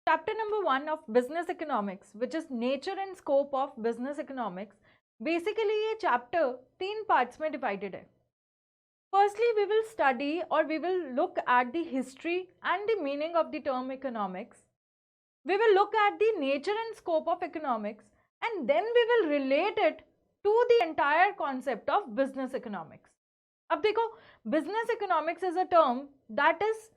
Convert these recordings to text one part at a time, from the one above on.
Chapter number 1 of business economics, which is nature and scope of business economics, basically ये chapter 3 parts में divided है. Firstly, we will study or we will look at the history and the meaning of the term economics. We will look at the nature and scope of economics, and then we will relate it to the entire concept of business economics. अब देखो, business economics is a term that is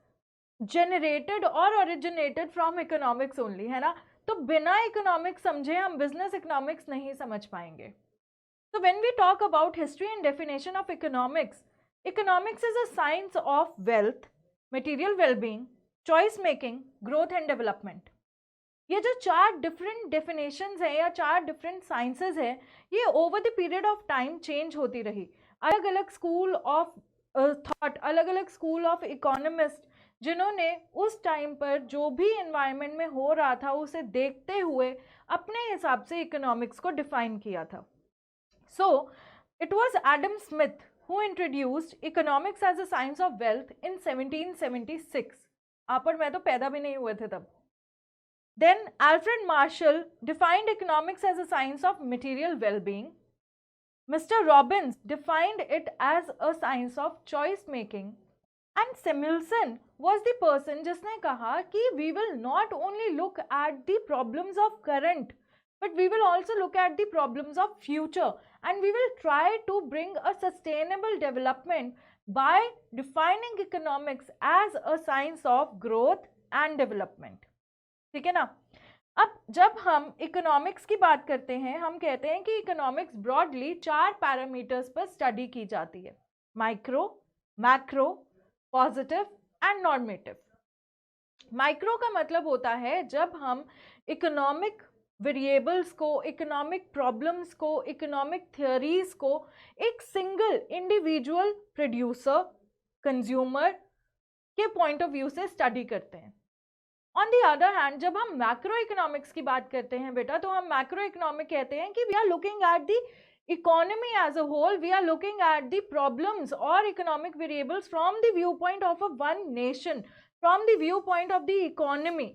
generated or originated from economics only, है ना. तो बिना economics समझे हम business economics नहीं समझ पाएंगे. So when we talk about history and definition of economics, economics is a science of wealth, material well-being, choice making, growth and development. ये जो 4 different definitions हैं या 4 different sciences हैं, ये over the period of time change होती रही. अलग अलग school of thought, अलग अलग school of economists जिन्होंने उस टाइम पर जो भी एनवायरनमेंट में हो रहा था उसे देखते हुए अपने हिसाब से इकोनॉमिक्स को डिफाइन किया था. So it was Adam Smith who introduced economics as a science of wealth in 1776. आप और मैं तो पैदा भी नहीं हुए थे तब. Then Alfred Marshall defined economics as a science of material wellbeing. Mister Robbins defined it as a science of choice making. And Samuelson was the person जिसने कहा कि we will not only look at the problems of current, but we will also look at the problems of future, and we will try to bring a sustainable development by defining economics as a science of growth and development. ठीक है ना. अब जब हम economics की बात करते हैं, हम कहते हैं कि इकोनॉमिक्स ब्रॉडली 4 पैरामीटर्स पर स्टडी की जाती है: micro, macro, positive and normative. Micro का मतलब होता है जब हम इकोनॉमिक वेरिएबल्स को, इकोनॉमिक प्रॉब्लम्स को, इकोनॉमिक थ्योरीज को एक सिंगल इंडिविजुअल प्रोड्यूसर, कंज्यूमर के पॉइंट ऑफ व्यू से स्टडी करते हैं. ऑन द अदर हैंड जब हम मैक्रो इकोनॉमिक्स की बात करते हैं बेटा, तो हम मैक्रो इकोनॉमिक कहते हैं कि we are looking at the economy as a whole, we are looking at the problems or economic variables from the viewpoint of a one nation, from the viewpoint of the economy,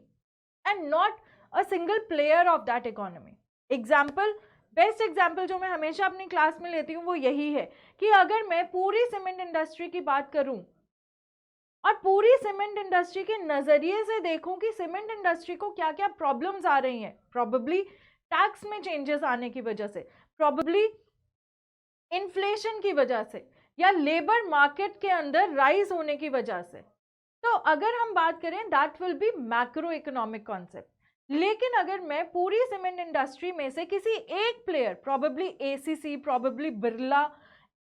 and not a single player of that economy. Example, best example जो मैं हमेशा अपनी class में लेती हूँ वो यही है कि अगर मैं पूरी सीमेंट इंडस्ट्री की बात करूँ और पूरी सीमेंट इंडस्ट्री के नजरिए से देखूं कि सीमेंट इंडस्ट्री को क्या क्या प्रॉब्लम्स आ रही हैं, प्रॉबेबली टैक्स में चेंजेस आने की वजह से, प्रॉबेबली इन्फ्लेशन की वजह से, या लेबर मार्केट के अंदर राइज होने की वजह से, तो अगर हम बात करें that will be macro economic concept. लेकिन अगर मैं पूरी सीमेंट इंडस्ट्री में से किसी एक player, probably ACC, probably Birla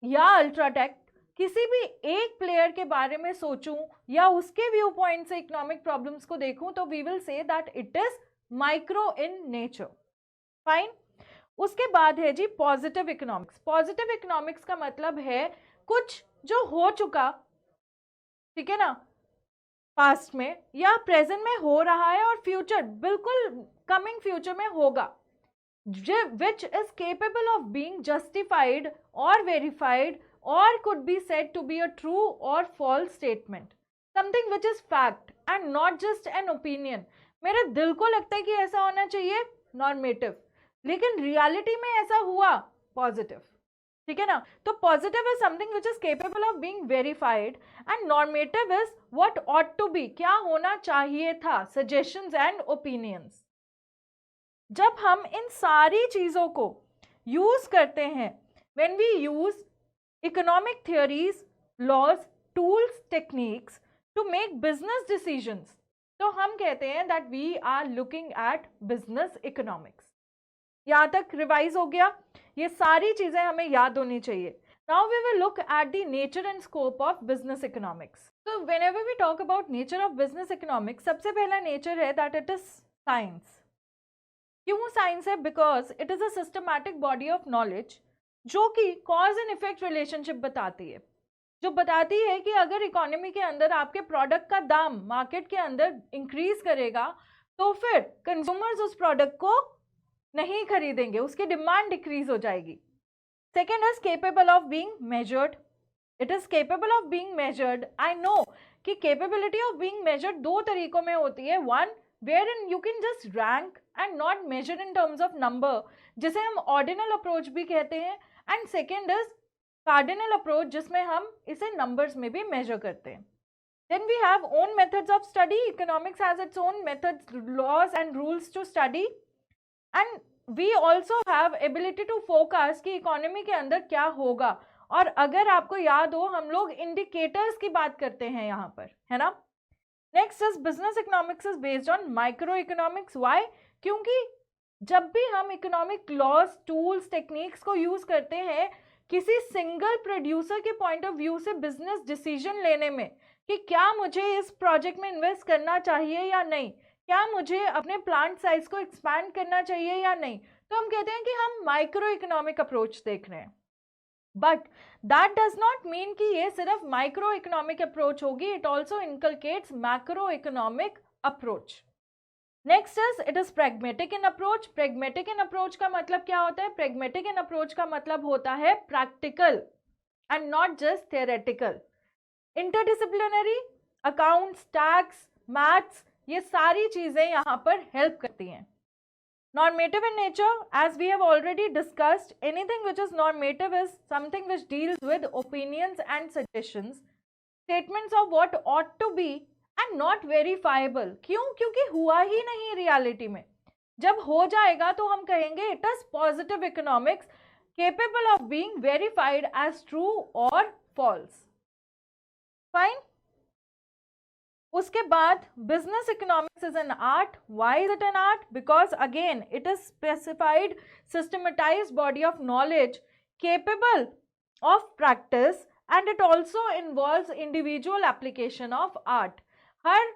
या अल्ट्राटेक, किसी भी एक प्लेयर के बारे में सोचूं या उसके व्यू पॉइंट से इकोनॉमिक प्रॉब्लम्स को देखूं, तो we will say that it is micro in nature. Fine. उसके बाद है जी पॉजिटिव इकोनॉमिक्स. पॉजिटिव इकोनॉमिक्स का मतलब है कुछ जो हो चुका, ठीक है ना, पास्ट में या प्रेजेंट में हो रहा है और फ्यूचर, बिल्कुल कमिंग फ्यूचर में होगा, which is capable of being justified or verified or could be said to be a true or false statement, something which is fact and not just an opinion. मेरे दिल को लगता है कि ऐसा होना चाहिए, नॉर्मेटिव, लेकिन रियलिटी में ऐसा हुआ, पॉजिटिव. ठीक है ना. तो positive is something which is capable of being verified and normative is what ought to be, क्या होना चाहिए था, सजेशंस एंड ओपिनियंस. जब हम इन सारी चीजों को यूज करते हैं, when we use economic theories, laws, tools, techniques to make business decisions, तो हम कहते हैं that we are looking at business economics. यहाँ तक रिवाइज हो गया. ये सारी चीजें हमें याद होनी चाहिए. Now we will look at the nature and scope of business economics. तो whenever we talk about nature of business economics, सबसे पहला नेचर है दैट इट इज साइंस. क्यों साइंस है? Because it is a systematic body of knowledge जो कि cause and effect relationship बताती है, जो बताती है कि अगर इकोनॉमी के अंदर आपके प्रोडक्ट का दाम मार्केट के अंदर इंक्रीज करेगा तो फिर कंज्यूमर्स उस प्रोडक्ट को नहीं खरीदेंगे, उसकी डिमांड डिक्रीज हो जाएगी. Second is capable of being measured. It is capable of being measured. I know कि केपेबिलिटी ऑफ बीइंग मेजर्ड 2 तरीकों में होती है. One, wherein you can just rank and not measure in terms of number, जिसे हम ordinal approach भी कहते हैं, and second is cardinal approach, जिसमें हम इसे नंबर्स में भी मेजर करते हैं. Then we have own methods of study. Economics has its own methods, laws and rules to study. And we also have ability to forecast कि economy के अंदर क्या होगा. और अगर आपको याद हो, हम लोग इंडिकेटर्स की बात करते हैं यहाँ पर, है ना. Next is business economics is based on micro economics. Why? क्योंकि जब भी हम इकोनॉमिक लॉज, टूल्स, टेक्निक्स को यूज करते हैं किसी सिंगल प्रोड्यूसर के पॉइंट ऑफ व्यू से बिजनेस डिसीजन लेने में कि क्या मुझे इस प्रोजेक्ट में इन्वेस्ट करना चाहिए या नहीं, क्या मुझे अपने प्लांट साइज को एक्सपैंड करना चाहिए या नहीं, तो हम कहते हैं कि हम माइक्रो इकोनॉमिक अप्रोच देख रहे हैं. But that does not mean कि ये सिर्फ माइक्रो इकोनॉमिक अप्रोच होगी. It also inculcates macro economic approach. Next is it is pragmatic in approach. Pragmatic in approach का मतलब क्या होता है? प्रेगमेटिक इन अप्रोच का मतलब होता है practical and not just theoretical. Interdisciplinary, accounts, tax, maths, ये सारी चीजें यहाँ पर हेल्प करती हैं. Normative in nature, as we have already discussed, anything which is normative is something which deals with opinions and suggestions, statements of what ought to be and not verifiable. क्यों? क्योंकि हुआ ही नहीं रियलिटी में. जब हो जाएगा तो हम कहेंगे it is positive economics capable of being verified as true or false. Fine. उसके बाद business economics is an art. Why is it an art? Because again it is specified systematized body of knowledge capable of practice and it also involves individual application of art. हर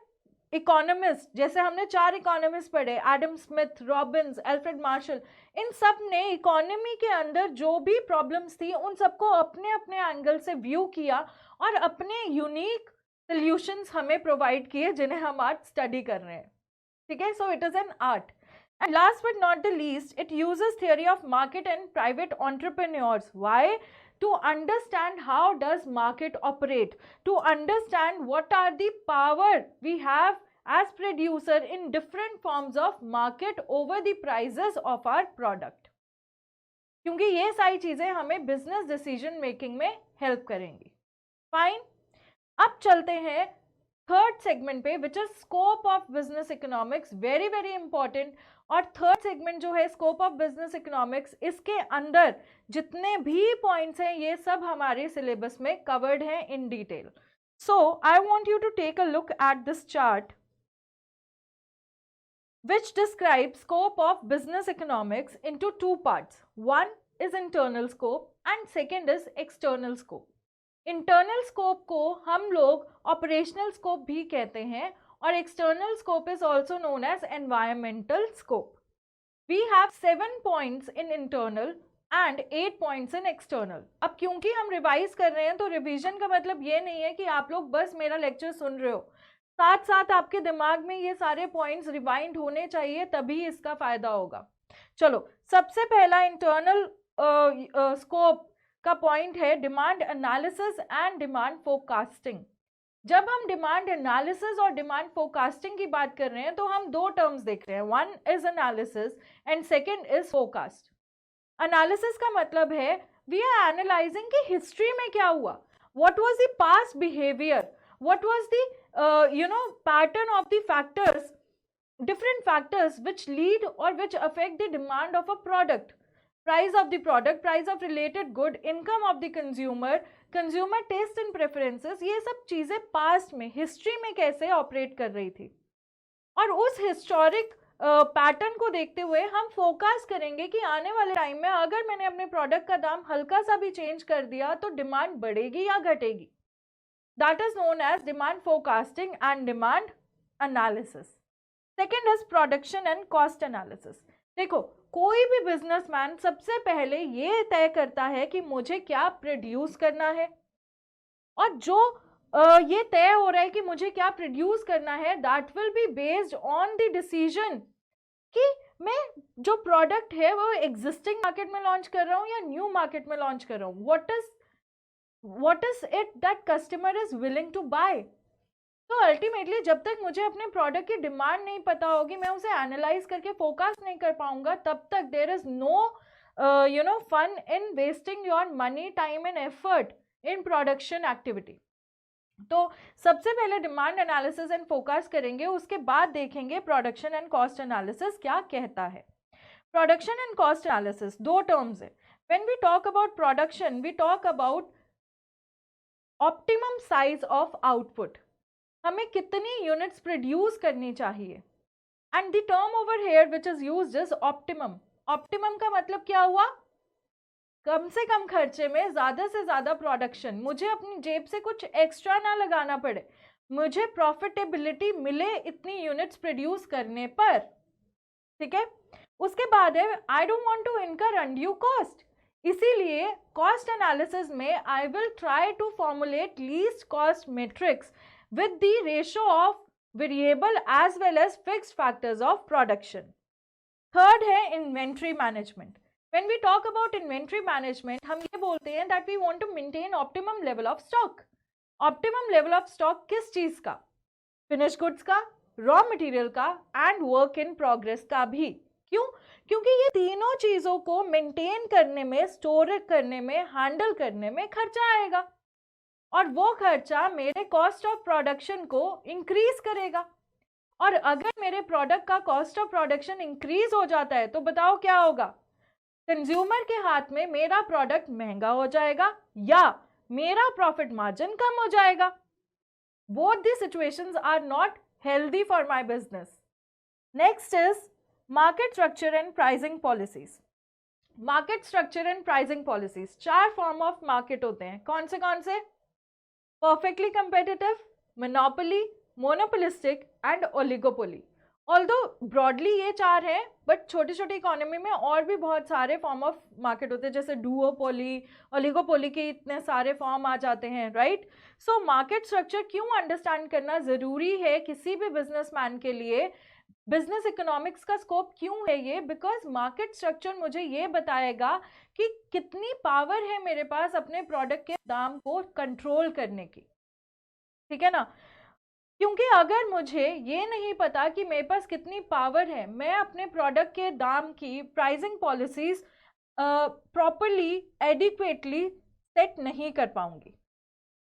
economist, जैसे हमने 4 economist पढ़े, Adam Smith, Robbins, Alfred Marshall, इन सब ने economy के अंदर जो भी प्रॉब्लम्स थी उन सबको अपने अपने एंगल से व्यू किया और अपने यूनिक सॉल्यूशंस हमें प्रोवाइड किए जिन्हें हम आज स्टडी कर रहे हैं. ठीक है, so it is an art. And last but not the least, it uses theory of market and private entrepreneurs. Why? To understand how does market operate, to understand what are the power we have as producer in different forms of market over the prices of our product. क्योंकि ये सारी चीजें हमें business decision making में help करेंगी. Fine. अब चलते हैं थर्ड सेगमेंट पे, which is scope of business economics. Very very important. और थर्ड सेगमेंट जो है स्कोप ऑफ बिजनेस इकोनॉमिक्स, इसके अंदर जितने भी पॉइंट्स हैं ये सब हमारे सिलेबस में कवर्ड हैं in detail. So I want you to take a look at this chart which describes scope of business economics into 2 parts. One is internal scope and second is external scope. Internal scope को हम लोग operational scope भी कहते हैं और external scope is also known as environmental scope. We have 7 points in internal and 8 points in external. अब क्योंकि हम रिवाइज कर रहे हैं तो रिवीजन का मतलब ये नहीं है कि आप लोग बस मेरा लेक्चर सुन रहे हो, साथ साथ आपके दिमाग में ये सारे पॉइंट्स रिवाइंड होने चाहिए, तभी इसका फायदा होगा. चलो, सबसे पहला इंटरनल स्कोप का पॉइंट है demand analysis and demand forecasting. जब हम डिमांड एनालिसिस और डिमांड फोरकास्टिंग की बात कर रहे हैं तो हम 2 टर्म्स देख रहे हैं. One is analysis and second is forecast. Analysis का मतलब है वी आर एनालाइजिंग कि हिस्ट्री में क्या हुआ, what was the past behaviour, what was the pattern of the factors, different factors which lead or which affect the demand of a product, price of the product, price of related good, income of the consumer, consumer taste and preferences. ये सब चीजें past में, history में कैसे operate कर रही थी, और उस हिस्टोरिक पैटर्न को देखते हुए हम फोकस करेंगे कि आने वाले टाइम में अगर मैंने अपने प्रोडक्ट का दाम हल्का सा भी चेंज कर दिया तो डिमांड बढ़ेगी या घटेगी. That is known as demand forecasting and demand analysis. Second is production and cost analysis. देखो, कोई भी बिजनेसमैन सबसे पहले ये तय करता है कि मुझे क्या प्रोड्यूस करना है, और जो ये तय हो रहा है कि मुझे क्या प्रोड्यूस करना है, that will be based on the decision कि मैं जो प्रोडक्ट है वो एग्जिस्टिंग मार्केट में लॉन्च कर रहा हूँ या न्यू मार्केट में लॉन्च कर रहा हूँ. What is it that customer is willing to buy. तो अल्टीमेटली जब तक मुझे अपने प्रोडक्ट की डिमांड नहीं पता होगी, मैं उसे एनालाइज करके फोकस नहीं कर पाऊंगा, तब तक there is no fun in wasting your money, time and effort in production activity. तो सबसे पहले डिमांड एनालिसिस एंड फोकस करेंगे, उसके बाद देखेंगे प्रोडक्शन एंड कॉस्ट एनालिसिस क्या कहता है। प्रोडक्शन एंड कॉस्ट एनालिसिस दो टर्म्स है। When we talk about production, we talk about optimum size of output, हमें कितनी यूनिट्स प्रोड्यूस करनी चाहिए। And the term over here which is used is optimum. Optimum का मतलब क्या हुआ? कम से कम खर्चे में ज्यादा से ज्यादा प्रोडक्शन, मुझे अपनी जेब से कुछ एक्स्ट्रा ना लगाना पड़े, मुझे प्रॉफिटेबिलिटी मिले इतनी यूनिट्स प्रोड्यूस करने पर। ठीक है, उसके बाद है I don't want to incur undue cost, इसीलिए कॉस्ट एनालिसिस में I will try to formulate least cost matrix with the ratio of variable as well as fixed factors of production. Third है inventory management. When we talk about inventory management, हम ये बोलते हैं that we want to maintain optimum level of stock. Optimum level of stock किस चीज का? Finished goods का, raw material का and work in progress का भी। क्यों? क्योंकि ये तीनों चीजों को मेंटेन करने में, स्टोर करने में, हैंडल करने में खर्चा आएगा, और वो खर्चा मेरे कॉस्ट ऑफ प्रोडक्शन को इंक्रीज करेगा। और अगर मेरे प्रोडक्ट का कॉस्ट ऑफ प्रोडक्शन इंक्रीज हो जाता है तो बताओ क्या होगा? कंज्यूमर के हाथ में मेरा प्रोडक्ट महंगा हो जाएगा या मेरा प्रॉफिट मार्जिन कम हो जाएगा। Both the situations are not healthy for my business. Next is market structure and pricing policies. Market structure and pricing policies, चार फॉर्म ऑफ मार्केट होते हैं। कौन से? perfectly competitive, monopoly, monopolistic and oligopoly. Although broadly ये चार हैं, but छोटी छोटी इकोनॉमी में और भी बहुत सारे फॉर्म ऑफ मार्केट होते हैं, जैसे डुओपोली, ओलिगोपोली के इतने सारे फॉर्म आ जाते हैं, राइट। सो मार्केट स्ट्रक्चर क्यों अंडरस्टैंड करना ज़रूरी है किसी भी बिजनेसमैन के लिए, बिजनेस इकोनॉमिक्स का स्कोप क्यों है ये? बिकॉज मार्केट स्ट्रक्चर मुझे ये बताएगा कि कितनी पावर है मेरे पास अपने प्रोडक्ट के दाम को कंट्रोल करने की। ठीक है ना, क्योंकि अगर मुझे ये नहीं पता कि मेरे पास कितनी पावर है, मैं अपने प्रोडक्ट के दाम की pricing policies properly adequately set नहीं कर पाऊंगी।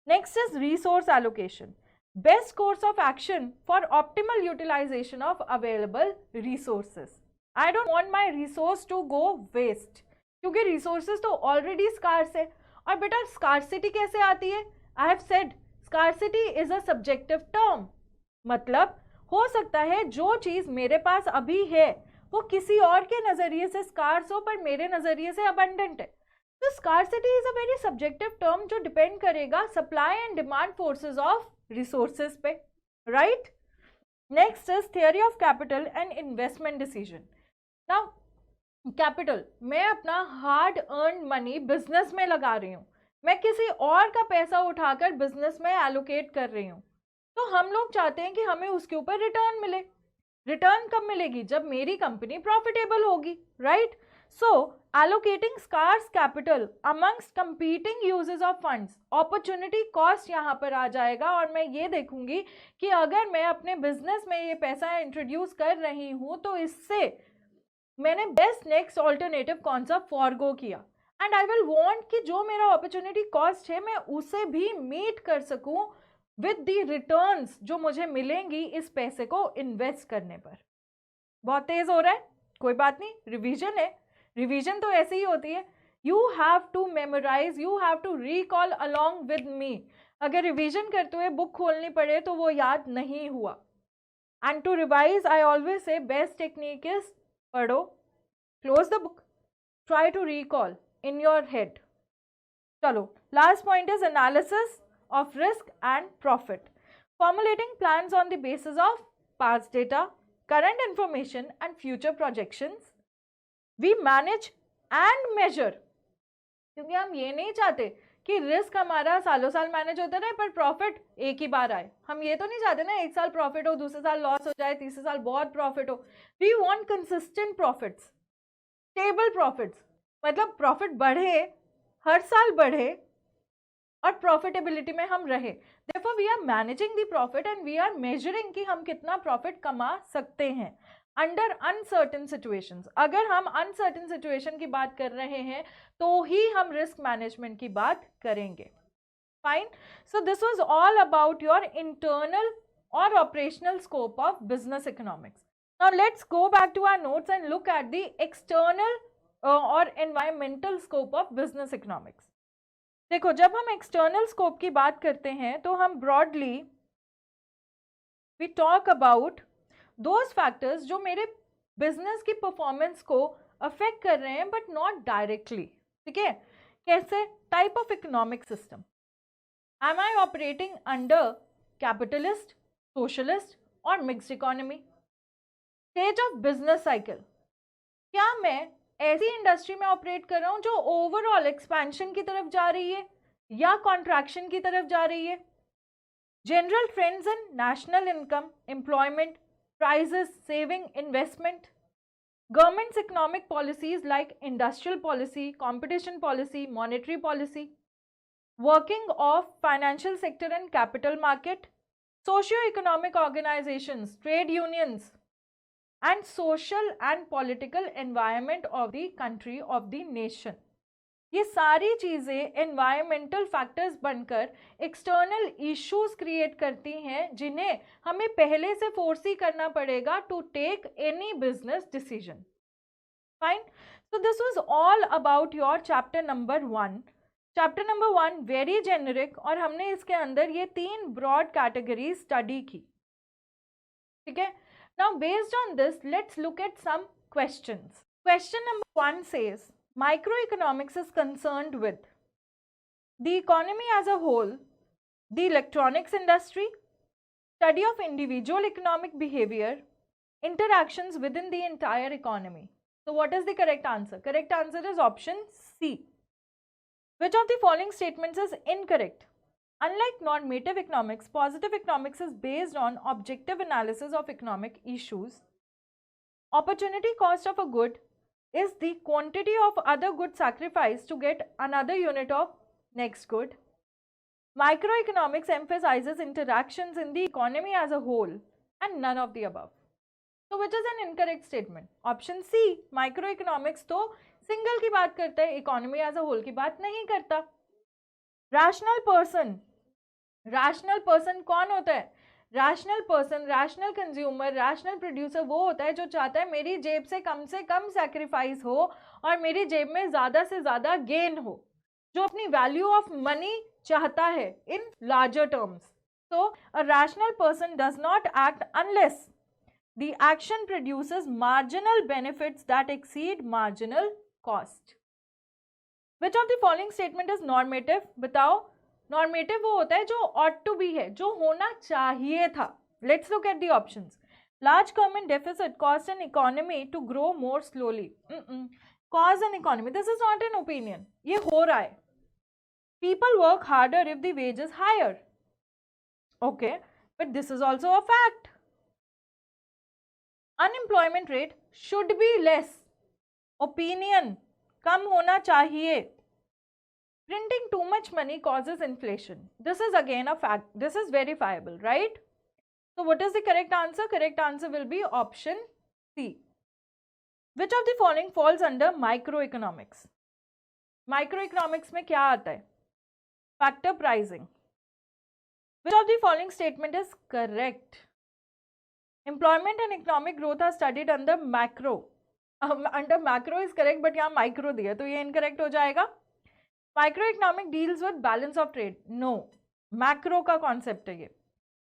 Next is resource allocation, best course of action for optimal utilization of available resources. I don't want my resource to go waste, क्योंकि resources तो already scarce है। और बेटा scarcity कैसे आती है? I have said scarcity is a subjective term, मतलब हो सकता है जो चीज मेरे पास अभी है वो किसी और के नजरिए से scarce हो पर मेरे नजरिए से abundant है। तो scarcity is a very subjective term जो डिपेंड करेगा supply and demand forces of resources पे, right. Next is theory of capital and investment decision. Now capital, मैं अपना हार्ड अर्न मनी बिजनेस में लगा रही हूँ, मैं किसी और का पैसा उठाकर बिजनेस में एलोकेट कर रही हूँ, तो हम लोग चाहते हैं कि हमें उसके ऊपर रिटर्न मिले। रिटर्न कब मिलेगी? जब मेरी कंपनी प्रॉफिटेबल होगी, right. So, allocating scarce capital amongst competing uses of funds, opportunity cost यहाँ पर आ जाएगा, और मैं ये देखूंगी कि अगर मैं अपने बिजनेस में ये पैसा इंट्रोड्यूस कर रही हूँ तो इससे मैंने बेस्ट नेक्स्ट ऑल्टरनेटिव कौन सा फॉरगो किया, एंड आई विल वांट कि जो मेरा अपॉर्चुनिटी कॉस्ट है मैं उसे भी मीट कर सकूं विद द रिटर्न्स जो मुझे मिलेंगी इस पैसे को इन्वेस्ट करने पर। बहुत तेज हो रहा है, कोई बात नहीं, रिवीजन है, रिवीजन तो ऐसे ही होती है। You have to memorise, you have to recall along with me. अगर रिवीजन करते हुए बुक खोलनी पड़े तो वो याद नहीं हुआ। And to revise I always say best technique is पढ़ो, close the book, try to recall in your head. चलो, last point is analysis of risk and profit, formulating plans on the basis of past data, current information and future projections. We manage and measure, क्योंकि हम ये नहीं चाहते कि risk हमारा सालों साल मैनेज होता रहे पर प्रॉफिट एक ही बार आए। हम ये तो नहीं चाहते ना एक साल प्रॉफिट हो, दूसरे साल लॉस हो जाए, तीसरे साल बहुत प्रॉफिट हो। We want consistent profits, stable profits, मतलब प्रॉफिट बढ़े, हर साल बढ़े, और प्रॉफिटेबिलिटी में हम रहे। Therefore we are managing the profit and we are measuring कि हम कितना प्रॉफिट कमा सकते हैं अंडर अनसर्टेन सिचुएशंस। अगर हम अनसर्टेन सिचुएशन की बात कर रहे हैं तो ही हम रिस्क मैनेजमेंट की बात करेंगे। Fine, so this was all about your internal और operational scope of business economics. Now let's go back to our notes and look at the external और environmental scope of business economics. देखो, जब हम external scope की बात करते हैं तो हम broadly we talk about those factors जो मेरे बिजनेस की परफॉर्मेंस को अफेक्ट कर रहे हैं बट नॉट डायरेक्टली। ठीक है, कैसे? Type of economic system, am I operating under capitalist, socialist और mixed economy? Stage of business cycle, क्या मैं ऐसी इंडस्ट्री में ऑपरेट कर रहा हूं जो ओवरऑल एक्सपेंशन की तरफ जा रही है या कॉन्ट्रैक्शन की तरफ जा रही है? General trends in national income, employment, prices, saving, investment, governments economic policies like industrial policy, competition policy, monetary policy, working of financial sector and capital market, socio economic organisations, trade unions and social and political environment of the country, of the nation। ये सारी चीज़ें environmental factors बनकर external issues create करती हैं जिन्हें हमें पहले से foresee करना पड़ेगा to take any business decision। Fine, so this was all about your chapter number 1। chapter number 1 very generic और हमने इसके अंदर ये 3 broad categories study की। ठीक है, now based on this let's look at some questions। Question number 1 says microeconomics is concerned with the economy as a whole, the electronics industry, study of individual economic behavior, interactions within the entire economy। So what is the correct answer? Correct answer is option C। Which of the following statements is incorrect? Unlike normative economics, positive economics is based on objective analysis of economic issues. Opportunity cost of a good is the quantity of other goods sacrificed to get another unit of next good. Microeconomics emphasizes interactions in the economy as a whole and none of the above। So which is an incorrect statement? Option C, microeconomics तो single की बात करता है, economy as a whole की बात नहीं करता। Rational person, rational person कौन होता है? Rational person, rational consumer, rational producer वो होता है जो चाहता है मेरी जेब से कम सैक्रिफाइस हो और मेरी जेब में ज़्यादा से ज़्यादा गेन हो, जो अपनी वैल्यू ऑफ मनी चाहता है in larger terms. So a rational person does not act unless the action produces marginal benefits that exceed marginal cost। Which of the following statement is normative? बताओ, normative वो होता है जो ought to be है, जो होना चाहिए था। Let's look at the options। Large government deficit caused an economy to grow more slowly। Cause an economy, this is not an opinion, ये हो रहा है। People work harder if the wage is higher। Okay, but this is also a fact। Unemployment rate should be less। Opinion, कम होना चाहिए। Printing too much money causes inflation। This is again a fact, this is verifiable, right? So what is the correct answer? Correct answer will be option C। Which of the following falls under microeconomics? Microeconomics में क्या आता है? Factor pricing। Which of the following statement is correct? Employment and economic growth are studied under macro। Under macro is correct but यहाँ micro दिया तो ये incorrect हो जाएगा। Microeconomic deals with balance of trade। No, macro का concept है ये।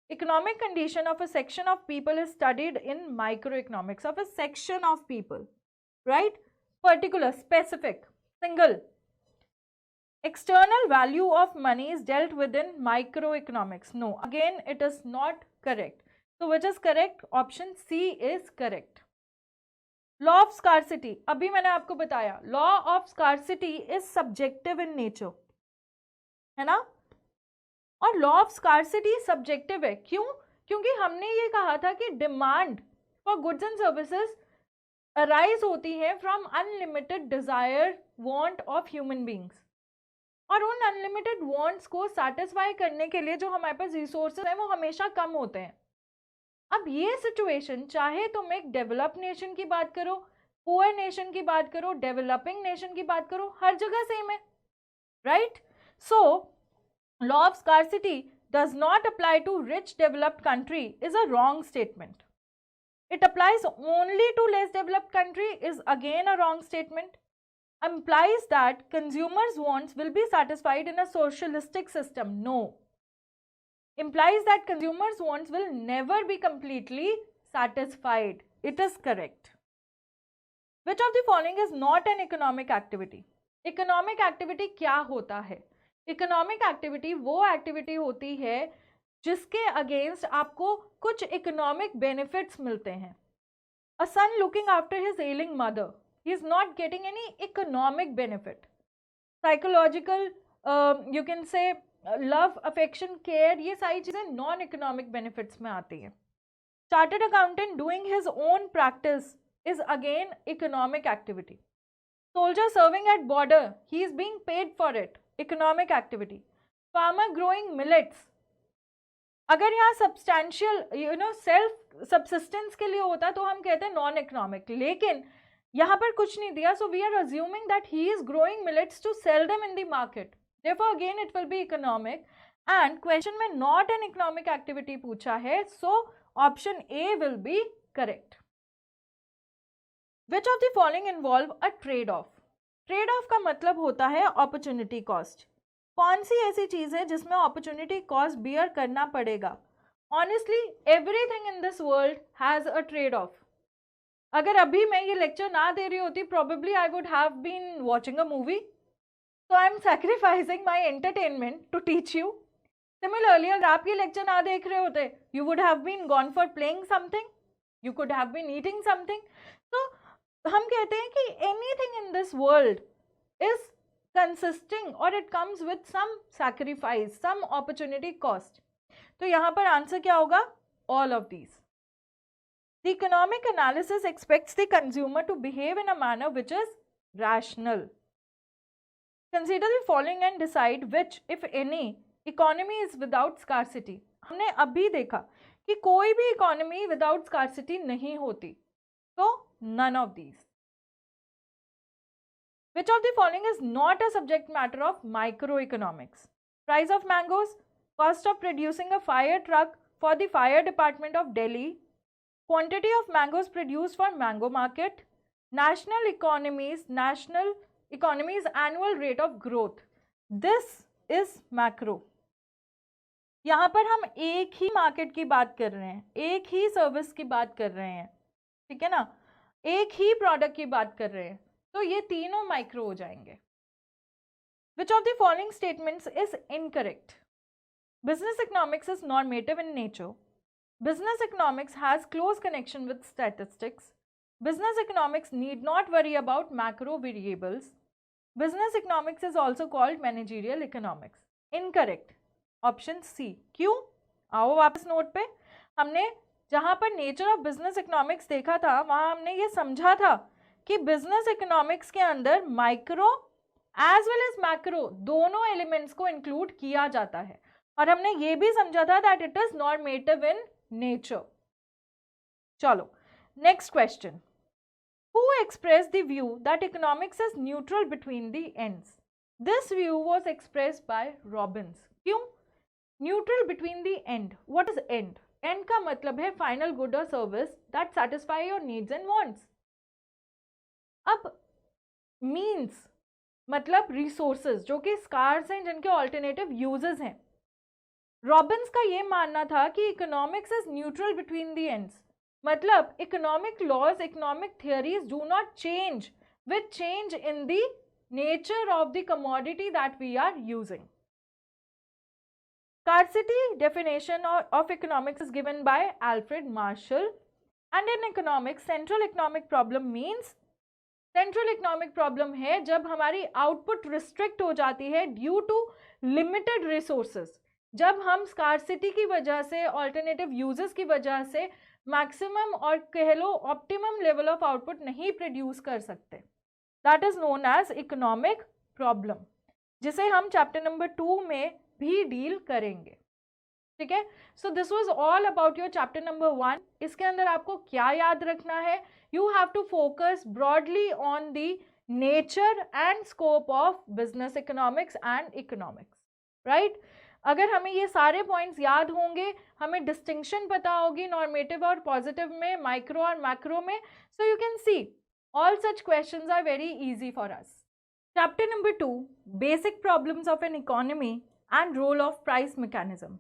Economic condition of a section of people is studied in microeconomics। Of a section of people, right? Particular, specific, single। External value of money is dealt with in microeconomics। No, again it is not correct। So which is correct? Option C is correct। Law of scarcity, अभी मैंने आपको बताया law of scarcity is subjective in nature, है ना? और law of scarcity subjective है, क्यों? क्योंकि हमने ये कहा था कि demand for goods and services arise होती है from unlimited desire, want of human beings। और उन अनलिमिटेड वांट्स को सेटिस्फाई करने के लिए जो हमारे पास रिसोर्सेज हैं वो हमेशा कम होते हैं। अब ये सिचुएशन चाहे तुम एक डेवलप्ड नेशन की बात करो, पुअर नेशन की बात करो, डेवलपिंग नेशन की बात करो, हर जगह सेम है, right? So law of scarcity does not apply to rich developed country is a wrong statement. It applies only to less developed country is again a wrong statement. Implies that consumers' wants will be satisfied in a socialistic system. No. Implies that consumers' wants will never be completely satisfied. It is correct. Which of the following is not an economic activity? Economic activity क्या होता है? Economic activity वो activity होती है जिसके against आपको कुछ economic benefits मिलते हैं। A son looking after his ailing mother, he is not getting any economic benefit. Psychological, you can say love, affection, care, ये सारी चीजें नॉन इकोनॉमिक बेनिफिट्स में आती हैं। Chartered accountant doing his own practice is again economic activity. Soldier serving at border, he is being paid for it, economic activity. Farmer growing millets, अगर यहाँ substantial self subsistence के लिए होता तो हम कहते हैं नॉन इकोनॉमिक, लेकिन यहाँ पर कुछ नहीं दिया, so we are assuming that he is growing millets to sell them in the market. Therefore again it will be economic, and question में not an economic activity पूछा है, so option A will be correct. Which of the following involve a trade-off? Trade-off का मतलब होता है opportunity cost. कौन सी ऐसी चीज है जिसमें opportunity cost bear करना पड़ेगा? Honestly, everything in this world has a trade-off. अगर अभी मैं ये lecture ना दे रही होती, probably I would have been watching a movie. So I am sacrificing my entertainment to teach you. Similarly, अगर आप ये lecture ना देख रहे होते, you would have been gone for playing something. You could have been eating something. So हम कहते हैं कि anything in this world is consisting or it comes with some sacrifice, some opportunity cost. तो यहाँ पर आंसर क्या होगा? All of these. The economic analysis expects the consumer to behave in a manner which is rational. Consider the following and decide which, if any, economy is without scarcity. हमने अभी देखा कि कोई भी economy without scarcity नहीं होती. So none of these. Which of the following is not a subject matter of microeconomics? Price of mangoes, cost of producing a fire truck for the fire department of Delhi, quantity of mangoes produced for mango market, national economy's annual rate of growth. This is macro. यहाँ पर हम एक ही market की बात कर रहे हैं, एक ही सर्विस की बात कर रहे हैं, ठीक है ना, एक ही प्रोडक्ट की बात कर रहे हैं, तो ये तीनों माइक्रो हो जाएंगे. Which of the following statements is incorrect? Business economics is normative in nature. Business economics has close connection with statistics. Business economics need not worry about macro variables. Business economics is also called managerial economics. Incorrect. Option C. क्यों? आओ वापस note पे. हमने जहाँ पर nature of business economics देखा था वहाँ हमने ये समझा था कि बिजनेस इकोनॉमिक्स के अंदर micro as well as macro दोनों एलिमेंट्स को इंक्लूड किया जाता है, और हमने ये भी समझा था that it is normative in nature. चलो next question. Who express the view that economics is neutral between the ends? This view was expressed by Robbins. क्यों? Neutral between the end. What is end? End का मतलब है final good और service that satisfy your needs and wants. अब means मतलब resources जो कि scars हैं, जिनके ऑल्टरनेटिव यूजेस हैं. रॉबिन्स का ये मानना था कि economics is neutral between the ends, मतलब economic laws, economic theories do not change with change in the nature of the commodity that we are using. Scarcity definition of economics is given by Alfred Marshall, and in economics central economic problem means central economic problem है जब हमारी output restrict हो जाती है due to limited resources, जब हम scarcity की वजह से, alternative uses की वजह से maximum और कह लो optimum level of output नहीं produce कर सकते. That is known as economic problem. जिसे हम चैप्टर नंबर 2 में भी डील करेंगे, ठीक है। So this was all about your chapter number 1। इसके अंदर आपको क्या याद रखना है? You have to focus broadly on the nature and scope of business economics and economics, right. अगर हमें ये सारे पॉइंट्स याद होंगे, हमें डिस्टिंक्शन पता होगी नॉर्मेटिव और पॉजिटिव में, माइक्रो और मैक्रो में, so you can see all such questions are very easy for us. Chapter number 2, Basic Problems of an Economy and Role of Price Mechanism.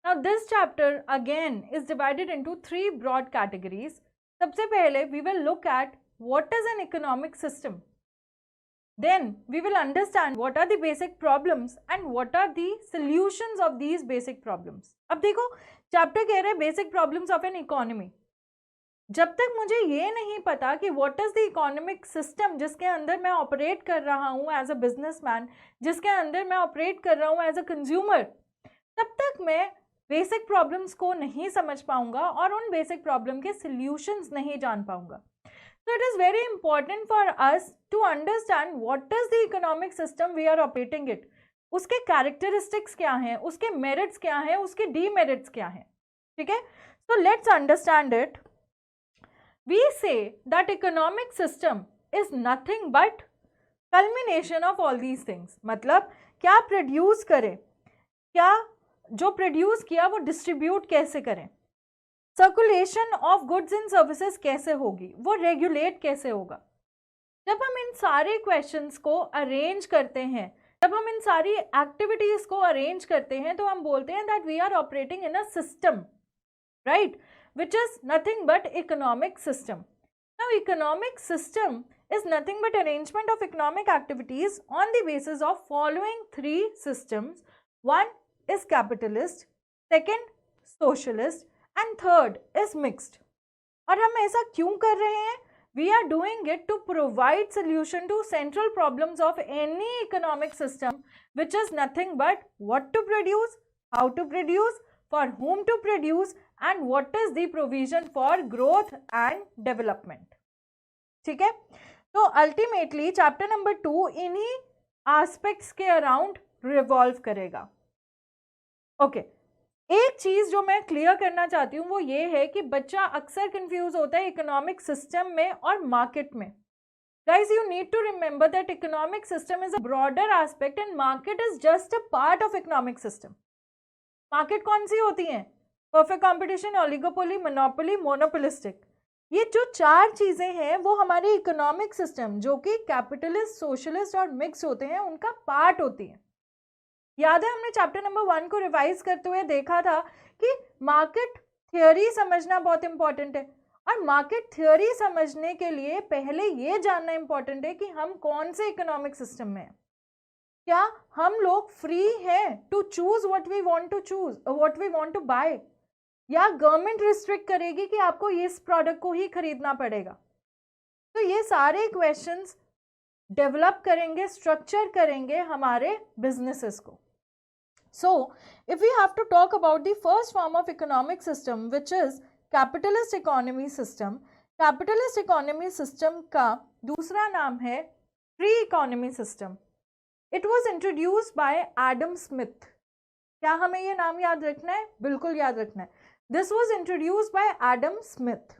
Now this chapter again is divided into 3 broad categories. सबसे पहले we will look at what is an economic system. Then we will understand what are the basic problems and what are the solutions of these basic problems. अब देखो chapter कह रहे हैं basic problems of an economy. जब तक मुझे ये नहीं पता कि what is the economic system जिसके अंदर मैं ऑपरेट कर रहा हूँ एज अ बिजनेसमैन, जिसके अंदर मैं ऑपरेट कर रहा हूँ एज अ कंज्यूमर, तब तक मैं बेसिक प्रॉब्लम्स को नहीं समझ पाऊंगा और उन बेसिक प्रॉब्लम के सॉल्यूशंस नहीं जान पाऊंगा। So it is very important for us to understand what is the economic system we are operating it. उसके कैरेक्टरिस्टिक्स क्या हैं, उसके मेरिट्स क्या हैं, उसके डीमेरिट्स क्या हैं, ठीक है। So let's understand it. We say that economic system is nothing but culmination of all these things. मतलब क्या प्रोड्यूस करें, क्या जो प्रोड्यूस किया वो डिस्ट्रीब्यूट कैसे करें, circulation of goods and services कैसे होगी, वो रेगुलेट कैसे होगा। जब हम इन सारे क्वेश्चंस को अरेंज करते हैं, जब हम इन सारी एक्टिविटीज को अरेंज करते हैं, तो हम बोलते हैं that we are operating in a system, right, which is nothing but economic system. Now economic system is nothing but arrangement of economic activities on the basis of following 3 systems. One is capitalist, second socialist and third is mixed. और हम ऐसा क्यों कर रहे हैं? We are doing it to provide solution to central problems of any economic system, which is nothing but what to produce, how to produce, for whom to produce and what is the provision for growth and development. ठीक है, तो ultimately chapter number 2 इन्हीं aspects के around revolve करेगा। Okay, एक चीज जो मैं क्लियर करना चाहती हूँ वो ये है कि बच्चा अक्सर कंफ्यूज होता है इकोनॉमिक सिस्टम में और मार्केट में। Guys, you need to remember that economic system is a broader aspect and market is just a part of economic system. Market कौन सी होती है? Perfect competition, oligopoly, monopoly, monopolistic. ये जो 4 चीजें हैं वो हमारे इकोनॉमिक सिस्टम जो कि कैपिटलिस्ट, सोशलिस्ट और मिक्स होते हैं उनका पार्ट होती है। याद है हमने चैप्टर नंबर 1 को रिवाइज करते हुए देखा था कि मार्केट थ्योरी समझना बहुत इंपॉर्टेंट है, और मार्केट थ्योरी समझने के लिए पहले ये जानना इंपॉर्टेंट है कि हम कौन से इकोनॉमिक सिस्टम में हैं। क्या हम लोग फ्री हैं to choose what we want to choose, what we want to buy, या गवर्नमेंट रिस्ट्रिक्ट करेगी कि आपको इस प्रोडक्ट को ही खरीदना पड़ेगा। तो ये सारे क्वेश्चंस डेवलप करेंगे, स्ट्रक्चर करेंगे हमारे बिजनेसेस को। So if we have to talk about the first form of economic system which is capitalist economy system. Capitalist economy system का दूसरा नाम है free economy system. It was introduced by Adam Smith. क्या हमें ये नाम याद रखना है? बिल्कुल याद रखना है। This was introduced by Adam Smith.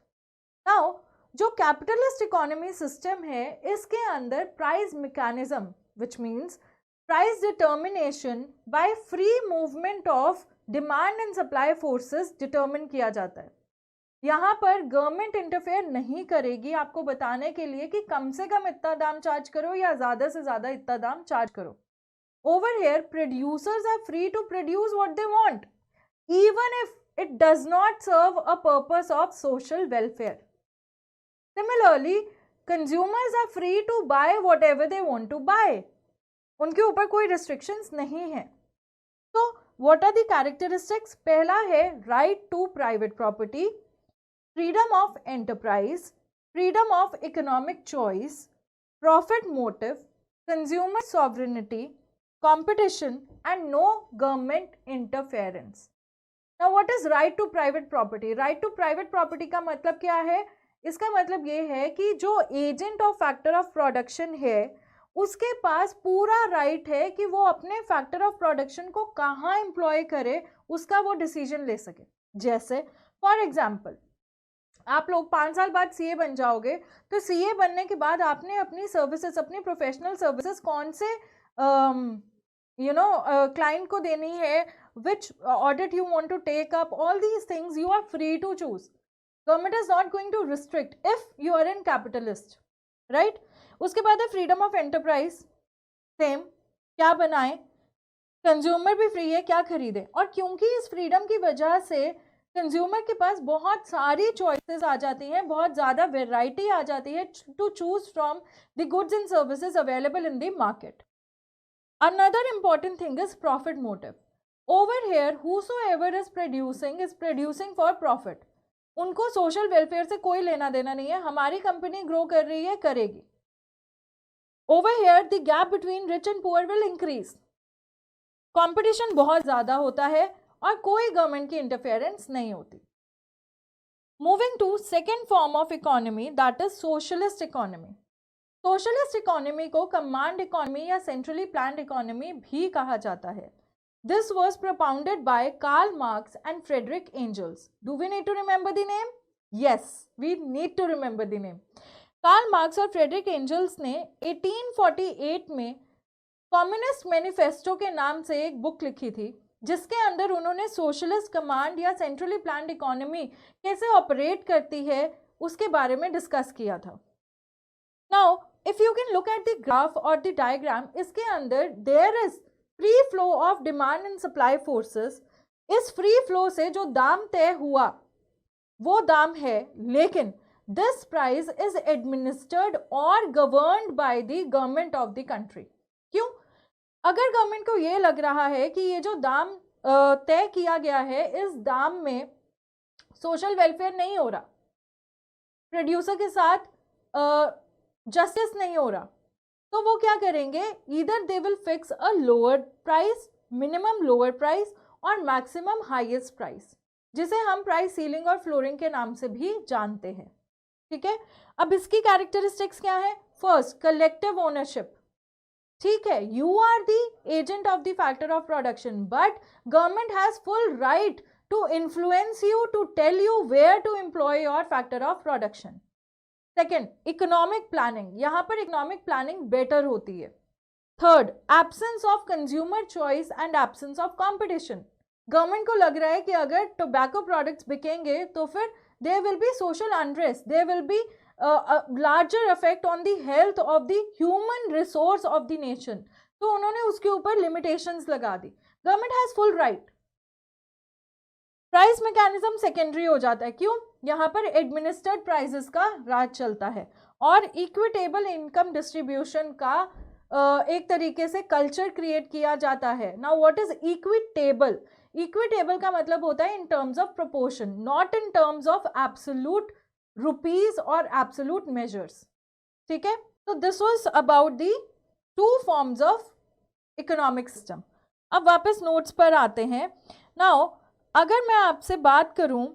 Now जो कैपिटलिस्ट इकोनॉमी सिस्टम है इसके अंदर price mechanism which means price determination by free movement of demand and supply forces determine किया जाता है। यहाँ पर गवर्नमेंट इंटरफेयर नहीं करेगी आपको बताने के लिए कि कम से कम इतना दाम चार्ज करो या ज़्यादा से ज़्यादा इतना दाम चार्ज करो। Over here, producers are free to produce what they want, even if it does not serve a purpose of social welfare. Similarly, consumers are free to buy whatever they want to buy. उनके ऊपर कोई restrictions नहीं है। So, what are the characteristics? पहला है right to private property, freedom of enterprise, freedom of economic choice, profit motive, consumer sovereignty, competition and no government interference. Now what is right to private property? Right to private property का मतलब क्या है? इसका मतलब ये है कि जो agent of factor of production है उसके पास पूरा राइट है कि वो अपने फैक्टर ऑफ प्रोडक्शन को कहाँ एम्प्लॉय करे, उसका वो डिसीजन ले सके। जैसे फॉर एग्जाम्पल, आप लोग 5 साल बाद सीए बन जाओगे, तो सीए बनने के बाद आपने अपनी सर्विसेज, अपनी प्रोफेशनल सर्विसेज कौन से क्लाइंट को देनी है, which audit you want to take up, all these things you are free to choose. Government is not going to restrict if you are in capitalist, right? उसके बाद है freedom of enterprise, same, क्या बनाए, consumer भी free है क्या खरीदे। और क्योंकि इस फ्रीडम की वजह से कंज्यूमर के पास बहुत सारी चॉइसेस आ जाती हैं, बहुत ज़्यादा वेराइटी आ जाती है to choose from the goods and services available in the market. Another important thing is profit motive. Over here, whosoever is producing for profit. उनको सोशल वेलफेयर से कोई लेना देना नहीं है, हमारी कंपनी ग्रो कर रही है, करेगी। Over here, the gap between rich and poor will increase. Competition बहुत ज़्यादा होता है और कोई गवर्नमेंट की इंटरफेरेंस नहीं होती। Moving to second form of economy, that is socialist economy. Socialist economy को कमांड इकोनॉमी या सेंट्रली प्लान्ड इकोनॉमी भी कहा जाता है। This was propounded by Karl Marx and Friedrich Engels. Do we need to remember the name? Yes, we need to remember the name. Karl Marx और Friedrich Engels ने 1848 में communist manifesto के नाम से एक बुक लिखी थी, जिसके अंदर उन्होंने सोशलिस्ट कमांड या सेंट्रली प्लान्ड इकोनॉमी कैसे ऑपरेट करती है उसके बारे में डिस्कस किया था। Now if you can look at the graph or the diagram, इसके अंदर there is free flow of demand and supply forces. इस free flow से जो दाम तय हुआ वो दाम है, लेकिन this price is administered or governed by the government of the country. क्यों? अगर गवर्नमेंट को ये लग रहा है कि ये जो दाम तय किया गया है, इस दाम में सोशल वेलफेयर नहीं हो रहा, प्रोड्यूसर के साथ जस्टिस नहीं हो रहा, तो वो क्या करेंगे, either they will fix a lower price, minimum lower price और मैक्सिमम हाईएस्ट प्राइस, जिसे हम प्राइस सीलिंग और फ्लोरिंग के नाम से भी जानते हैं। ठीक है, अब इसकी कैरेक्टरिस्टिक्स क्या है? First, collective ownership. ठीक है, you are the agent of the factor of production, but government has full right to influence you, to tell you where to employ your factor of production. Second, economic planning, यहाँ पर economic planning better होती है। Third, absence of consumer choice and absence of competition. Government को लग रहा है कि अगर टोबैको प्रोडक्ट्स बिकेंगे तो फिर there will be social unrest, there will be larger effect on the health of the human resource of the nation, तो उन्होंने उसके ऊपर लिमिटेशंस लगा दी। Government has full right. Price mechanism secondary हो जाता है, क्यों? यहाँ पर एडमिनिस्टर्ड प्राइसेस का राज चलता है और इक्विटेबल इनकम डिस्ट्रीब्यूशन का एक तरीके से कल्चर क्रिएट किया जाता है। Now what is equitable? Equitable का मतलब होता है in terms of proportion, not in terms of absolute rupees और एब्सोल्यूट मेजर्स। ठीक है, तो this was about the two forms of economic system. अब वापस नोट्स पर आते हैं। नाउ अगर मैं आपसे बात करूं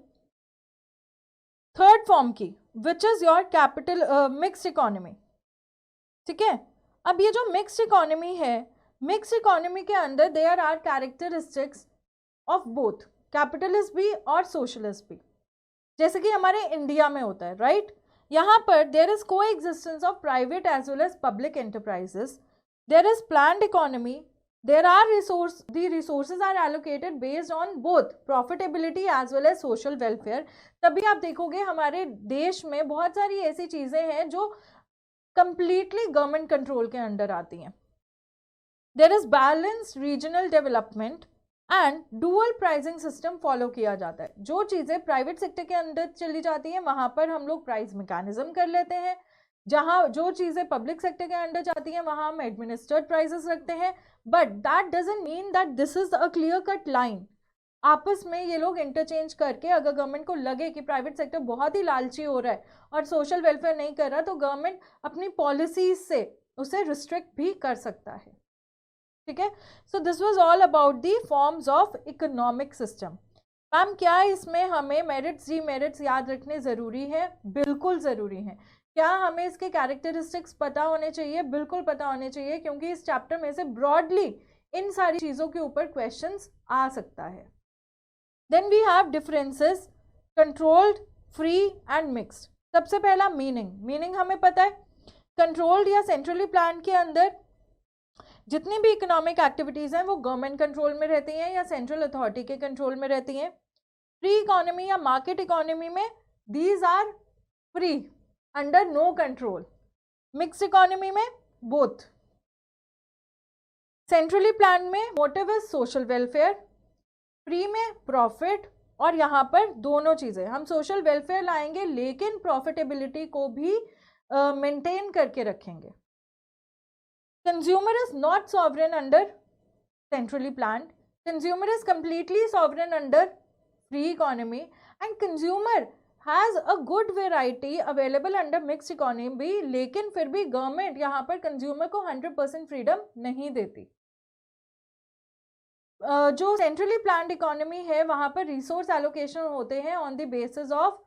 थर्ड फॉर्म की, which is your capital mixed economy. ठीक है, अब ये जो मिक्स्ड इकोनॉमी है, मिक्स्ड इकोनॉमी के अंदर there are characteristics of both capitalist भी और सोशलिस्ट भी, जैसे कि हमारे इंडिया में होता है, राइट? यहाँ पर there is coexistence of private as well as public enterprises, there is planned economy, there are the resources are allocated based on both profitability as well as social welfare। तभी आप देखोगे हमारे देश में बहुत सारी ऐसी चीजें हैं जो completely गवर्नमेंट कंट्रोल के अंडर आती हैं। there is balanced regional development and dual pricing system follow किया जाता है। जो चीजें प्राइवेट सेक्टर के अंदर चली जाती हैं वहां पर हम लोग प्राइस मैकेनिज्म कर लेते हैं, जहां जो चीजें पब्लिक सेक्टर के अंडर जाती हैं वहां हम एडमिनिस्टर्ड प्राइसेस रखते हैं। But that doesn't mean that this is a clear cut line. आपस में ये लोग इंटरचेंज करके, अगर गवर्नमेंट को लगे कि प्राइवेट सेक्टर बहुत ही लालची हो रहा है और सोशल वेलफेयर नहीं कर रहा, तो गवर्नमेंट अपनी पॉलिसीज से उसे रिस्ट्रिक्ट भी कर सकता है। ठीक है, so this was all about the forms of economic system. Ma'am क्या इसमें हमें मेरिट्स डीमेरिट्स याद रखने ज़रूरी है? बिल्कुल ज़रूरी है, क्या हमें इसके कैरेक्टरिस्टिक्स पता होने चाहिए? बिल्कुल पता होने चाहिए, क्योंकि इस चैप्टर में से ब्रॉडली इन सारी चीज़ों के ऊपर क्वेश्चंस आ सकता है। Then we have differences controlled, free and mixed. सबसे पहला मीनिंग हमें पता है, कंट्रोल्ड या सेंट्रली प्लान के अंदर जितनी भी इकोनॉमिक एक्टिविटीज़ हैं वो गवर्नमेंट कंट्रोल में रहती हैं या सेंट्रल अथॉरिटी के कंट्रोल में रहती हैं। फ्री इकोनॉमी या मार्केट इकोनॉमी में these are free under no control. Mixed economy में बोथ। सेंट्रली प्लान में motive is social welfare, free में प्रॉफिट, और यहाँ पर दोनों चीज़ें, हम सोशल वेलफेयर लाएंगे लेकिन प्रॉफिटेबिलिटी को भी मेंटेन करके रखेंगे। Consumer is not sovereign under centrally planned, consumer is completely sovereign under free economy, and consumer has a good variety available under mixed economy, लेकिन फिर भी गवर्नमेंट यहाँ पर कंज्यूमर को 100% फ्रीडम नहीं देती। जो सेंट्रली प्लान्ड इकोनॉमी है वहाँ पर रिसोर्स एलोकेशन होते हैं on the basis of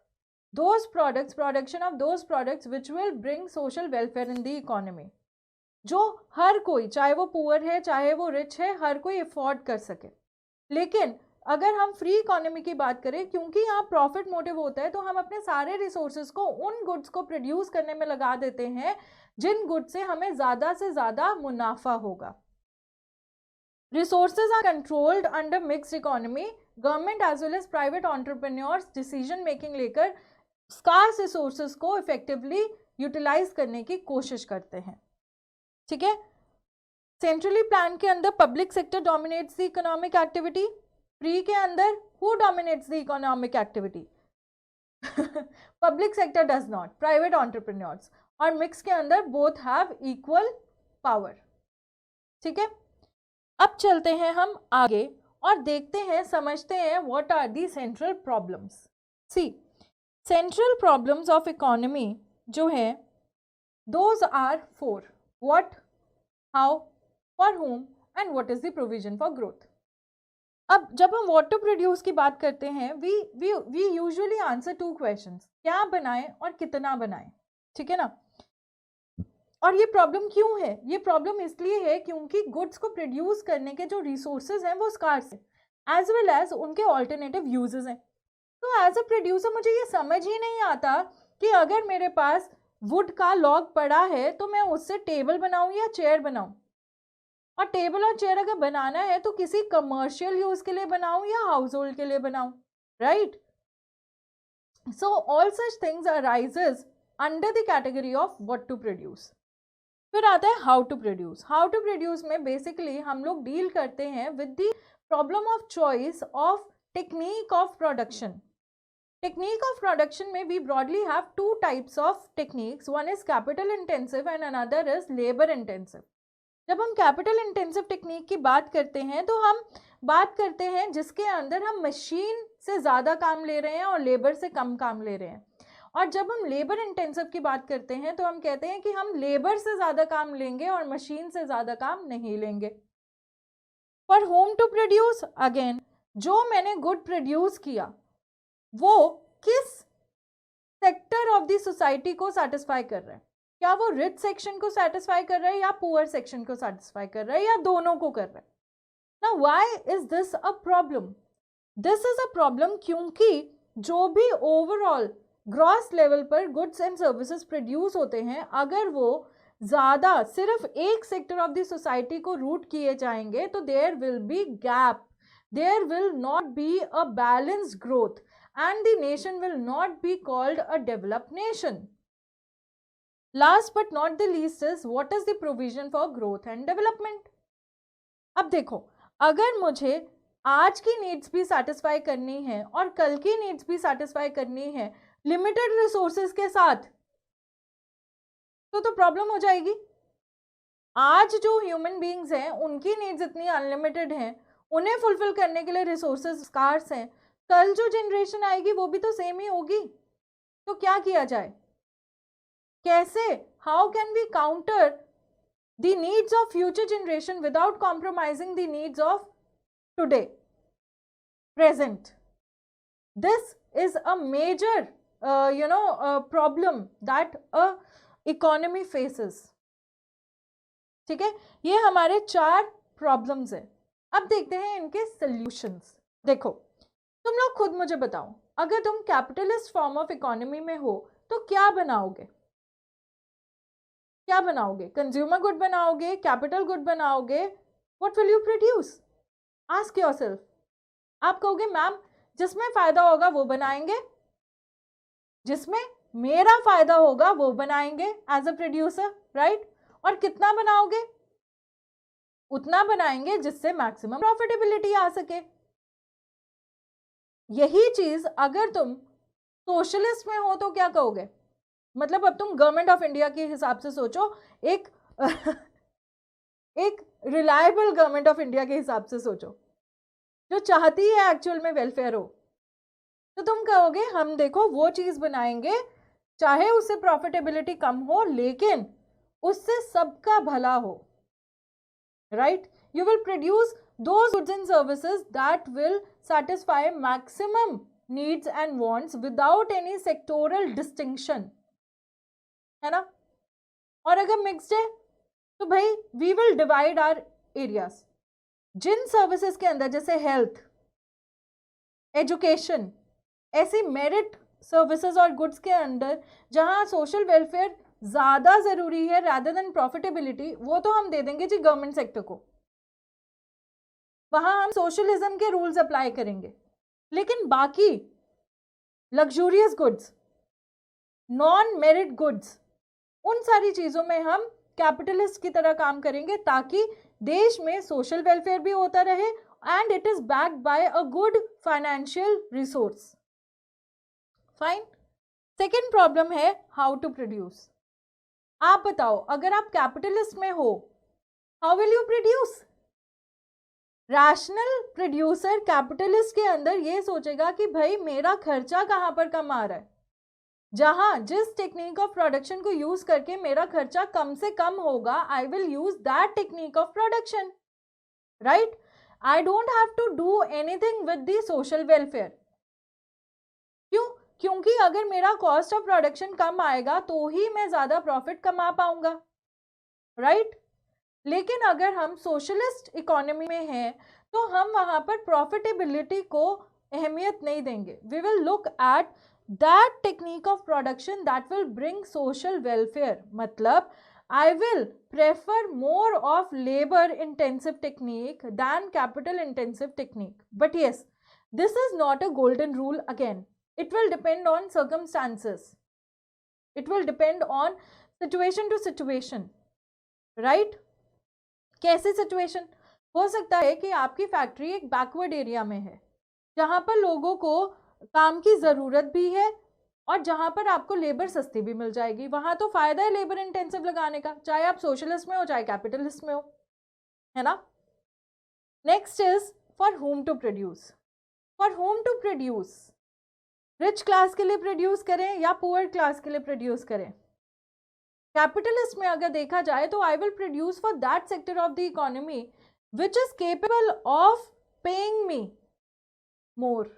those products, production of those products which will bring social welfare in the economy, जो हर कोई, चाहे वो पुअर है चाहे वो रिच है, हर कोई अफोर्ड कर सके। लेकिन अगर हम फ्री इकोनॉमी की बात करें, क्योंकि यहाँ प्रॉफिट मोटिव होता है, तो हम अपने सारे रिसोर्सेज को उन गुड्स को प्रोड्यूस करने में लगा देते हैं जिन गुड्स से हमें ज़्यादा से ज़्यादा मुनाफा होगा। Resources are controlled under mixed economy. Government as well as private entrepreneurs decision making लेकर scarce resources को effectively utilize करने की कोशिश करते हैं। ठीक है, सेंट्रली प्लान के अंदर public sector dominates the economic activity, free के अंदर who dominates the economic activity? Public sector does not, private entrepreneurs, और मिक्स के अंदर बोथ हैव इक्वल पावर। ठीक है, अब चलते हैं हम आगे और देखते हैं, समझते हैं what are the central problems. See, central problems of economy जो है those are 4, what, how, for whom and what is the provision for growth. अब जब हम व्हाट टू प्रोड्यूस की बात करते हैं, वी यूजुअली आंसर 2 क्वेश्चंस, क्या बनाएं और कितना बनाएं। ठीक है ना, और ये प्रॉब्लम क्यों है? ये प्रॉब्लम इसलिए है क्योंकि गुड्स को प्रोड्यूस करने के जो रिसोर्सेज हैं वो स्कार्स हैं, एज वेल एज उनके ऑल्टरनेटिव यूजेस हैं। तो एज अ प्रोड्यूसर मुझे ये समझ ही नहीं आता कि अगर मेरे पास वुड का लॉग पड़ा है तो मैं उससे टेबल बनाऊं या चेयर बनाऊं, और टेबल और चेयर अगर बनाना है तो किसी कमर्शियल यूज के लिए बनाऊं या हाउस होल्ड के लिए बनाऊं, right? So all such things arises under the category of what to produce. फिर आता है how to produce. How to produce में बेसिकली हम लोग डील करते हैं with the problem of choice of technique of production. Technique of production में we broadly have 2 types of techniques, one is capital intensive and another is labour intensive. जब हम capital intensive technique की बात करते हैं तो हम बात करते हैं जिसके अंदर हम मशीन से ज़्यादा काम ले रहे हैं और लेबर से कम काम ले रहे हैं, और जब हम लेबर इंटेंसिव की बात करते हैं तो हम कहते हैं कि हम लेबर से ज़्यादा काम लेंगे और मशीन से ज़्यादा काम नहीं लेंगे। For whom to produce, again जो मैंने गुड प्रोड्यूस किया वो किस सेक्टर ऑफ द सोसाइटी को सेटिस्फाई कर रहा है? क्या वो रिच सेक्शन को सेटिस्फाई कर रहा है या पुअर सेक्शन को सेटिस्फाई कर रहा है या दोनों को कर रहा है? ना why is this a problem? This is a problem क्योंकि जो भी ओवरऑल ग्रॉस लेवल पर गुड्स एंड सर्विसेज प्रोड्यूस होते हैं, अगर वो ज़्यादा सिर्फ एक सेक्टर ऑफ द सोसाइटी को रूट किए जाएंगे तो there will be gap, there will not be a balanced growth and the nation will not be called a developed nation. Last but not the least is what is the provision for growth and development. अब देखो, अगर मुझे आज की needs भी satisfy करनी है और कल की नीड्स भी सेटिस्फाई करनी है लिमिटेड रिसोर्सेज के साथ, तो प्रॉब्लम हो जाएगी। आज जो ह्यूमन बीइंग्स हैं उनकी नीड्स इतनी अनलिमिटेड हैं, उन्हें फुलफिल करने के लिए रिसोर्सेज स्कार्स हैं, कल जो जनरेशन आएगी वो भी तो सेम ही होगी। तो क्या किया जाए? कैसे, how can we counter the needs of future generation without compromising the needs of today, present? This is a major problem that a economy faces. ठीक है, ये हमारे 4 प्रॉब्लम्स हैं. अब देखते हैं इनके सॉल्यूशंस. देखो, तुम लोग खुद मुझे बताओ, अगर तुम कैपिटलिस्ट फॉर्म ऑफ इकोनॉमी में हो तो क्या बनाओगे? क्या बनाओगे? कंज्यूमर गुड बनाओगे, कैपिटल गुड बनाओगे? What will you produce? Ask yourself. आप कहोगे मैम जिसमें फायदा होगा वो बनाएंगे, जिसमें मेरा फायदा होगा वो बनाएंगे एज अ प्रोड्यूसर, राइट? और कितना बनाओगे? उतना बनाएंगे जिससे मैक्सिमम प्रॉफिटेबिलिटी आ सके. यही चीज अगर तुम सोशलिस्ट में हो तो क्या कहोगे? मतलब अब तुम गवर्नमेंट ऑफ इंडिया के हिसाब से सोचो, एक एक रिलायबल गवर्नमेंट ऑफ इंडिया के हिसाब से सोचो, जो चाहती है एक्चुअल में वेलफेयर हो. तो तुम कहोगे हम देखो वो चीज बनाएंगे चाहे उससे प्रॉफिटेबिलिटी कम हो लेकिन उससे सबका भला हो, right? You will produce those goods and services that will satisfy maximum needs and wants without any sectoral distinction, है ना? और अगर मिक्स्ड है तो भाई we will divide our areas. जिन सर्विसेज के अंदर जैसे हेल्थ, एजुकेशन, ऐसी मेरिट सर्विसेज और गुड्स के अंदर जहां सोशल वेलफेयर ज्यादा जरूरी है रादर देन प्रॉफिटेबिलिटी, वो तो हम दे देंगे जी गवर्नमेंट सेक्टर को. वहां हम सोशलिज्म के रूल्स अप्लाई करेंगे. लेकिन बाकी luxurious goods, non merit goods, उन सारी चीजों में हम कैपिटलिस्ट की तरह काम करेंगे ताकि देश में सोशल वेलफेयर भी होता रहे and it is backed by a good financial resource. Fine. Second problem है हाउ टू प्रोड्यूस. आप बताओ अगर आप कैपिटलिस्ट में हो, how will you produce? Rational producer capitalist के अंदर ये सोचेगा कि भाई मेरा खर्चा कहां पर कम आ रहा है, जहां जिस टेक्निक ऑफ प्रोडक्शन को यूज करके मेरा खर्चा कम से कम होगा, I will use that technique of production, right? I don't have to do anything with the social welfare. क्यों? क्योंकि अगर मेरा कॉस्ट ऑफ प्रोडक्शन कम आएगा तो ही मैं ज्यादा प्रॉफिट कमा पाऊंगा, राइट? लेकिन अगर हम सोशलिस्ट इकोनॉमी में हैं तो हम वहां पर प्रॉफिटेबिलिटी को अहमियत नहीं देंगे. We will look at that technique of production that will bring social welfare. मतलब I will prefer more of labour intensive technique than capital intensive technique. But yes, this is not a golden rule. Again, it will depend on circumstances, it will depend on situation to situation, right? कैसे situation? हो सकता है कि आपकी factory एक backward area में है जहां पर लोगों को काम की जरूरत भी है और जहां पर आपको लेबर सस्ती भी मिल जाएगी. वहां तो फायदा है लेबर इंटेंसिव लगाने का, चाहे आप सोशलिस्ट में हो चाहे कैपिटलिस्ट में हो, है ना? Next is for whom to produce. For whom to produce, rich class के लिए प्रोड्यूस करें या पुअर क्लास के लिए प्रोड्यूस करें? कैपिटलिस्ट में अगर देखा जाए तो I will produce for that sector of the economy which is capable of paying me more,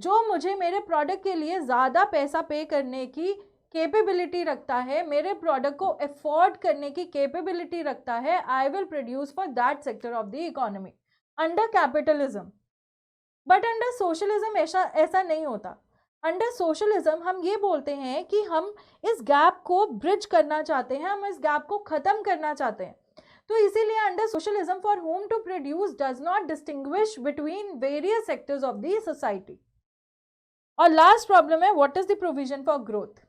जो मुझे मेरे प्रोडक्ट के लिए ज्यादा पैसा पे करने की कैपेबिलिटी रखता है, मेरे प्रोडक्ट को अफोर्ड करने की कैपेबिलिटी रखता है. आई will produce for that sector of the economy under capitalism. But under socialism ऐसा नहीं होता. अंडर सोशलिज्म हम ये बोलते हैं कि हम इस गैप को ब्रिज करना चाहते हैं, हम इस गैप को खत्म करना चाहते हैं. तो इसीलिए under socialism for whom to produce does not distinguish between various sectors of the society. और लास्ट प्रॉब्लम है what is the provision for growth.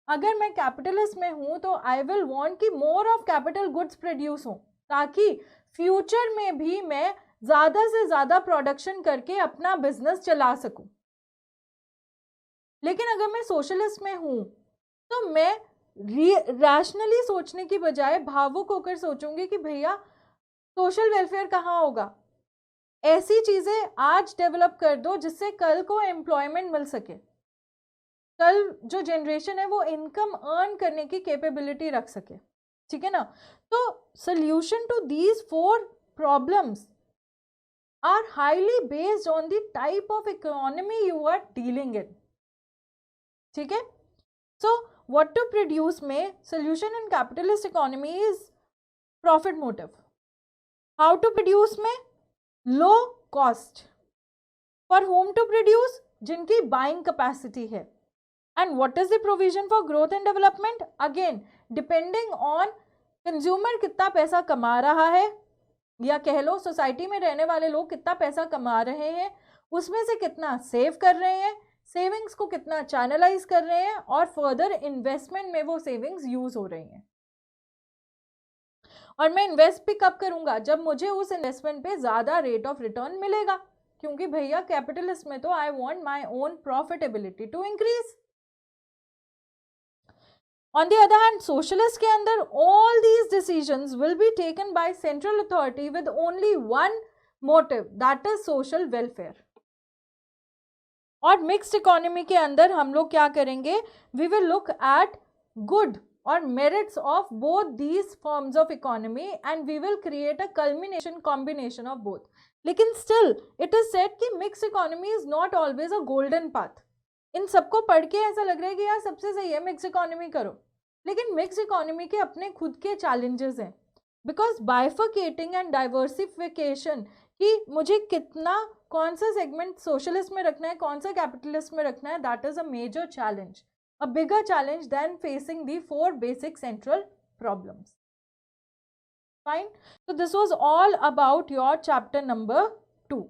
अगर मैं कैपिटलिस्ट में हूं तो आई विल वांट कि more of capital goods produce हो ताकि फ्यूचर में भी मैं ज्यादा से ज्यादा प्रोडक्शन करके अपना बिजनेस चला सकूं. लेकिन अगर मैं सोशलिस्ट में हूं तो मैं रैशनली सोचने की बजाय भावुक होकर सोचूंगी कि भैया सोशल वेलफेयर कहाँ होगा. ऐसी चीजें आज डेवलप कर दो जिससे कल को एम्प्लॉयमेंट मिल सके, कल जो जनरेशन है वो इनकम अर्न करने की कैपेबिलिटी रख सके. ठीक है ना? तो solution to these 4 problems are highly based on the type of economy you are dealing in. ठीक है. सो व्हाट टू प्रोड्यूस में solution in capitalist economy is profit motive. How to produce में low cost. For whom to produce, जिनकी buying capacity है. And what is the provision for growth and development, again depending on consumer कितना पैसा कमा रहा है, या कह लो सोसाइटी में रहने वाले लोग कितना पैसा कमा रहे हैं, उसमें से कितना सेव कर रहे हैं, सेविंग्स को कितना चैनलाइज कर रहे हैं, और फर्दर इन्वेस्टमेंट में वो सेविंग्स यूज हो रही हैं. और मैं इन्वेस्ट भी कब करूंगा, जब मुझे उस इन्वेस्टमेंट पे ज्यादा रेट ऑफ रिटर्न मिलेगा, क्योंकि भैया कैपिटलिस्ट में तो I want my own profitability to increase. On the other hand, socialist के अंदर all these decisions will be taken by central authority with only one motive, that is social welfare. और mixed economy के अंदर हम लोग क्या करेंगे, we will look at good or merits of both these forms of economy and we will create a culmination combination of both. लेकिन still it is said कि mixed economy is not always a golden path. इन सबको पढ़ के ऐसा लग रहा है कि यार सबसे सही है मिक्स इकोनॉमी करो, लेकिन मिक्स इकोनॉमी के अपने खुद के चैलेंजेस हैं. बिकॉज बाइफर्केटिंग एंड डाइवर्सिफिकेशन, कि मुझे कितना कौन सा सेगमेंट सोशलिस्ट में रखना है, कौन सा कैपिटलिस्ट में रखना है, that is a major challenge, a bigger challenge than facing the 4 basic central problems. Fine. So this was all about your chapter number 2.